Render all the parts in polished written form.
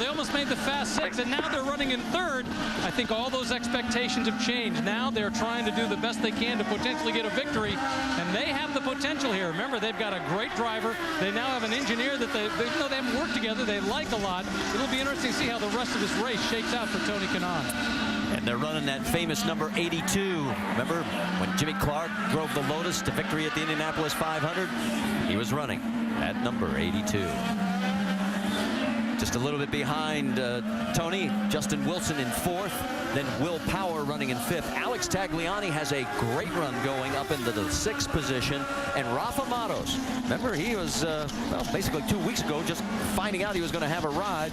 They almost made the Fast Six, and now they're running in third. I think all those expectations have changed. Now they're trying to do the best they can to potentially get a victory, and they have the potential here. Remember, they've got a great driver. They now have an engineer that they know they haven't worked together. They like a lot. It'll be interesting to see how the rest of this race shakes out for Tony Kanaan. And they're running that famous number 82. Remember when Jimmy Clark drove the Lotus to victory at the Indianapolis 500? He was running at number 82. Just a little bit behind Tony. Justin Wilson in fourth. Then Will Power running in fifth. Alex Tagliani has a great run going up into the sixth position. And Rafa Matos, remember he was, well, basically 2 weeks ago just finding out he was going to have a ride.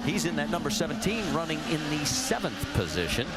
He's in that number 17 running in the seventh position.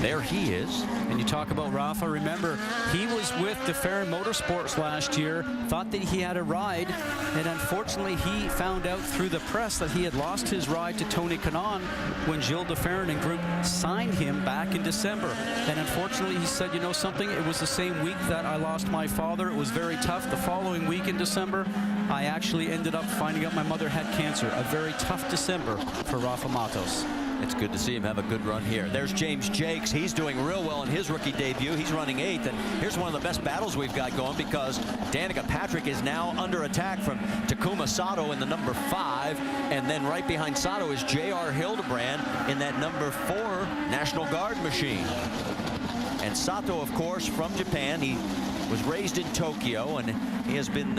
There he is. And you talk about Rafa, remember, he was with DeFerrin Motorsports last year, thought that he had a ride, and unfortunately he found out through the press that he had lost his ride to Tony Kanaan when Gilles DeFerrin and group signed him back in December. And unfortunately he said, you know something, it was the same week that I lost my father. It was very tough. The following week in December, I actually ended up finding out my mother had cancer. A very tough December for Rafa Matos. It's good to see him have a good run here. There's James Jakes. He's doing real well in his rookie debut. He's running eighth, and here's one of the best battles we've got going because Danica Patrick is now under attack from Takuma Sato in the number 5, and then right behind Sato is J.R. Hildebrand in that number 4 National Guard machine. And Sato, of course, from Japan. He was raised in Tokyo, and he has been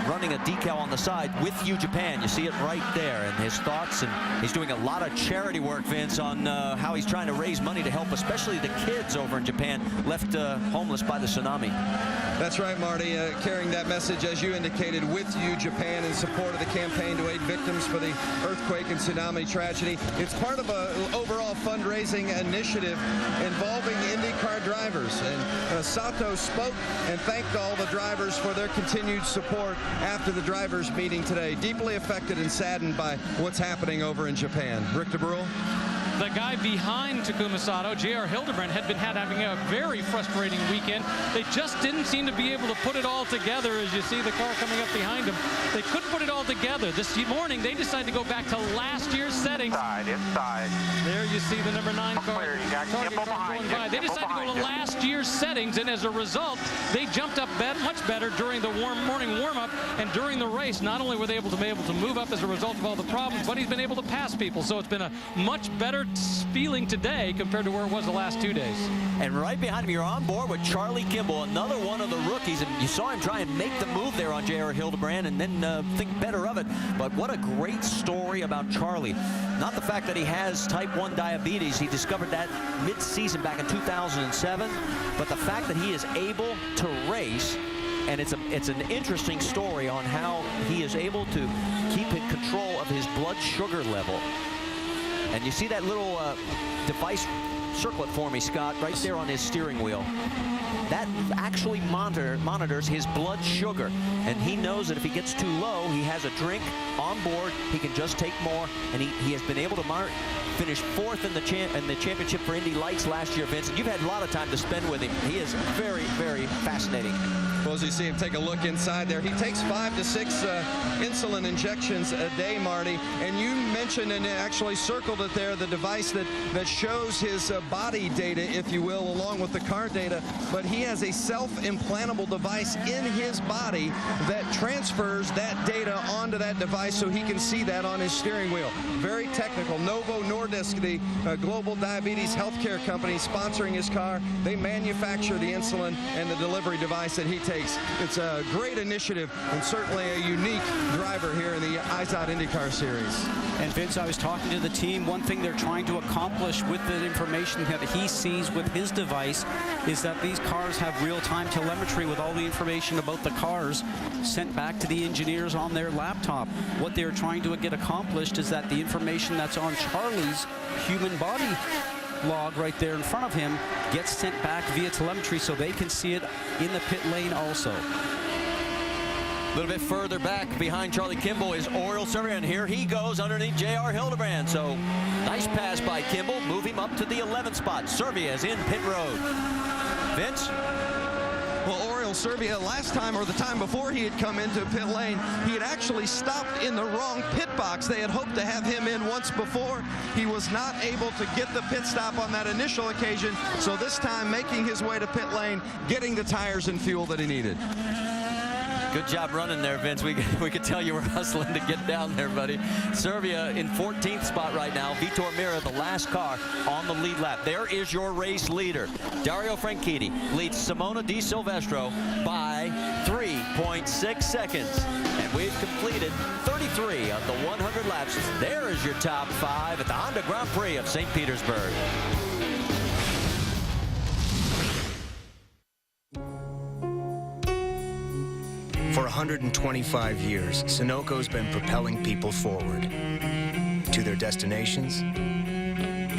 running a decal on the side with You Japan. You see it right there, and his thoughts, and he's doing a lot of charity work, Vince, on how he's trying to raise money to help especially the kids over in Japan left homeless by the tsunami. That's right, Marty, carrying that message, as you indicated, with You Japan in support of the campaign to aid victims for the earthquake and tsunami tragedy. It's part of an overall fundraising initiative involving IndyCar drivers, and Sato spoke and thanked all the drivers for their continued support after the drivers' meeting today. Deeply affected and saddened by what's happening over in Japan. Rick DeBrule? The guy behind Takuma Sato, J.R. Hildebrand, had been having a very frustrating weekend. They just didn't seem to be able to put it all together. As you see the car coming up behind them, they couldn't put it all together. This morning, they decided to go back to last year's settings. Inside. There you see the number 9 car. Going by. They decided to go to last year's settings, and as a result, they jumped up much better during the morning warm-up, and during the race, not only were they able to move up as a result of all the problems, but he's been able to pass people. So it's been a much better feeling today compared to where it was the last 2 days. And right behind him, you're on board with Charlie Kimball, another one of the rookies, and you saw him try and make the move there on J.R. Hildebrand and then think better of it. But what a great story about Charlie. Not the fact that he has type 1 diabetes, he discovered that mid-season back in 2007, but the fact that he is able to race. And it's an interesting story on how he is able to keep in control of his blood sugar level. And you see that little device, circle it for me, Scott, right there on his steering wheel. That actually monitors his blood sugar. And he knows that if he gets too low, he has a drink on board. He can just take more. And he has been able to finish 4th in the championship for Indy Lights last year, Vincent. You've had a lot of time to spend with him. He is very, very fascinating. Well, as you see him take a look inside there, he takes 5 to 6 insulin injections a day, Marty. And you mentioned and actually circled it there, the device that shows his body data, if you will, along with the car data. But he has a self-implantable device in his body that transfers that data onto that device so he can see that on his steering wheel. Very technical. Novo Nordisk, the global diabetes healthcare company sponsoring his car, they manufacture the insulin and the delivery device that he takes. It's a great initiative and certainly a unique driver here in the IZOD IndyCar Series. And Vince, I was talking to the team. One thing they're trying to accomplish with the information that he sees with his device is that these cars have real-time telemetry with all the information about the cars sent back to the engineers on their laptop. What they're trying to get accomplished is that the information that's on Charlie's human body log right there in front of him gets sent back via telemetry so they can see it in the pit lane also. A little bit further back behind Charlie Kimball is Oriol Servia, and here he goes underneath J.R. Hildebrand. So nice pass by Kimball, move him up to the 11th spot. Servia is in pit road. Vince? Well, Oriol Servia, last time or the time before he had come into pit lane, he had actually stopped in the wrong pit box. They had hoped to have him in once before. He was not able to get the pit stop on that initial occasion, so this time making his way to pit lane, getting the tires and fuel that he needed. Good job running there, Vince. We could tell you were hustling to get down there, buddy. Servia in 14th spot right now. Vitor Mira, the last car on the lead lap. There is your race leader. Dario Franchitti leads Simona Di Silvestro by 3.6 seconds. And we've completed 33 of the 100 laps. There is your top 5 at the Honda Grand Prix of St. Petersburg. For 125 years, Sunoco's been propelling people forward to their destinations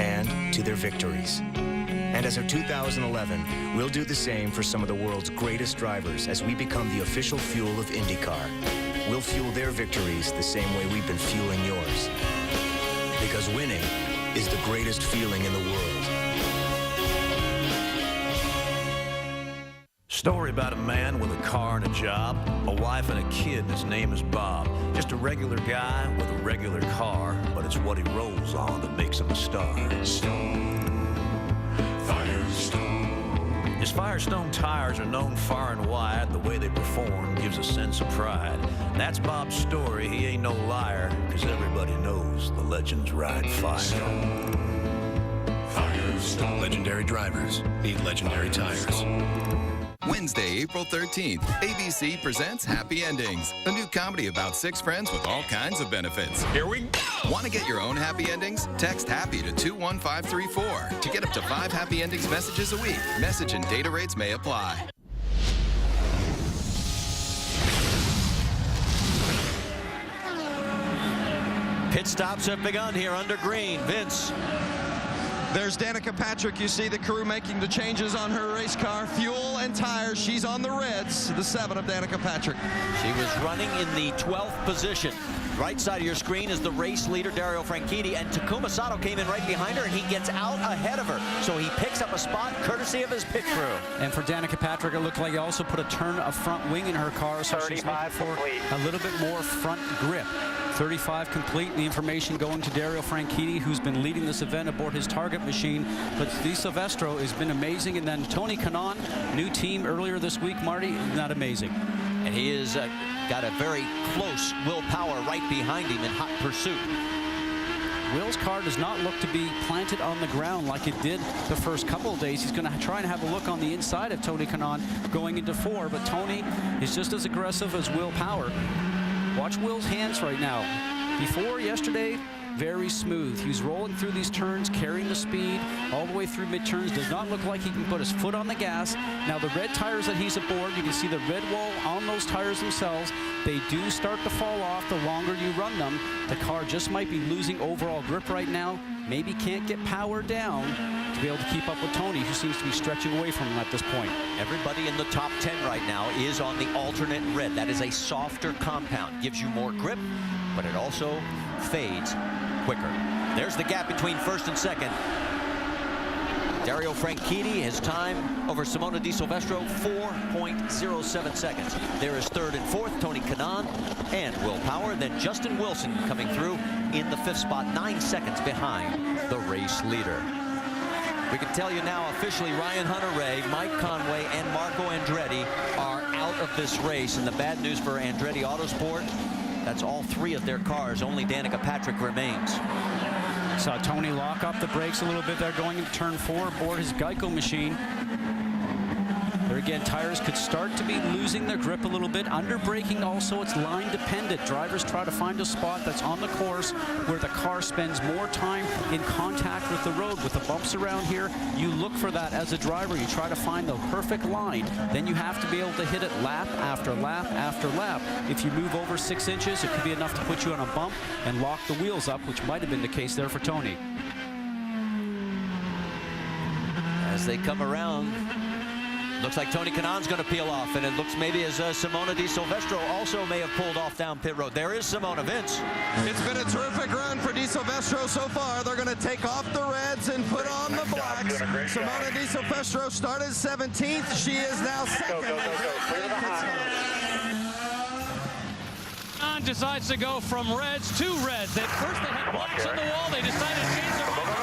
and to their victories. And as of 2011, we'll do the same for some of the world's greatest drivers as we become the official fuel of Indycar. We'll fuel their victories the same way we've been fueling yours. Because winning is the greatest feeling in the world. Story about a man with a car and a job, a wife and a kid, and his name is Bob. Just a regular guy with a regular car, but it's what he rolls on that makes him a star. Firestone. His Firestone tires are known far and wide. The way they perform gives a sense of pride. That's Bob's story. He ain't no liar, because everybody knows the legends ride fire. Firestone. Legendary drivers need legendary tires. Wednesday, April 13th, ABC presents Happy Endings, a new comedy about 6 friends with all kinds of benefits. Here we go! Want to get your own happy endings? Text HAPPY to 21534 to get up to 5 happy endings messages a week. Message and data rates may apply. Pit stops have begun here under green. Vince. There's Danica Patrick. You see the crew making the changes on her race car. Fuel and tires. She's on the reds. The 7 of Danica Patrick. She was running in the 12th position. Right side of your screen is the race leader, Dario Franchitti, and Takuma Sato came in right behind her, and he gets out ahead of her. So he picks up a spot courtesy of his pit crew. And for Danica Patrick, it looked like he also put a turn of front wing in her car, so she's looking for a little bit more front grip. 35 complete. The information going to Dario Franchitti, who's been leading this event aboard his target machine. But Di Silvestro has been amazing. And then Tony Kanaan, new team earlier this week, Marty, not amazing. And he is got a very close Will Power right behind him in hot pursuit. Will's car does not look to be planted on the ground like it did the first couple of days. He's going to try and have a look on the inside of Tony Kanaan going into 4, but Tony is just as aggressive as Will Power. Watch Will's hands right now. Before yesterday, very smooth. He's rolling through these turns, carrying the speed all the way through mid-turns. Does not look like he can put his foot on the gas. Now the red tires that he's aboard, you can see the red wall on those tires themselves. They do start to fall off the longer you run them. The car just might be losing overall grip right now. Maybe can't get power down to be able to keep up with Tony, who seems to be stretching away from him at this point. Everybody in the top 10 right now is on the alternate red. That is a softer compound. Gives you more grip, but it also fades quicker. There's the gap between first and second. Dario Franchitti, his time over Simona Di Silvestro, 4.07 seconds. There is third and fourth, Tony Kanaan and Will Power. Then Justin Wilson coming through in the 5th spot, 9 seconds behind the race leader. We can tell you now officially Ryan Hunter-Reay, Mike Conway, and Marco Andretti are out of this race. And the bad news for Andretti Autosport, that's all 3 of their cars. Only Danica Patrick remains. Saw Tony lock up the brakes a little bit there going into turn 4 aboard his Geico machine. There again, tires could start to be losing their grip a little bit. Under braking also, it's line dependent. Drivers try to find a spot that's on the course where the car spends more time in contact with the road. With the bumps around here, you look for that as a driver. You try to find the perfect line. Then you have to be able to hit it lap after lap after lap. If you move over 6 inches, it could be enough to put you on a bump and lock the wheels up, which might have been the case there for Tony. As they come around, Looks like Tony Kanaan's going to peel off, and it looks maybe as Simona Di Silvestro also may have pulled off down pit road. There is Simona, Vince. It's been a terrific run for Di Silvestro so far. They're going to take off the reds and put on the blacks. Simona Di Silvestro started 17th. She is now second. Decides to go from reds to reds. At first they had blacks on the wall. They decided to change their mind.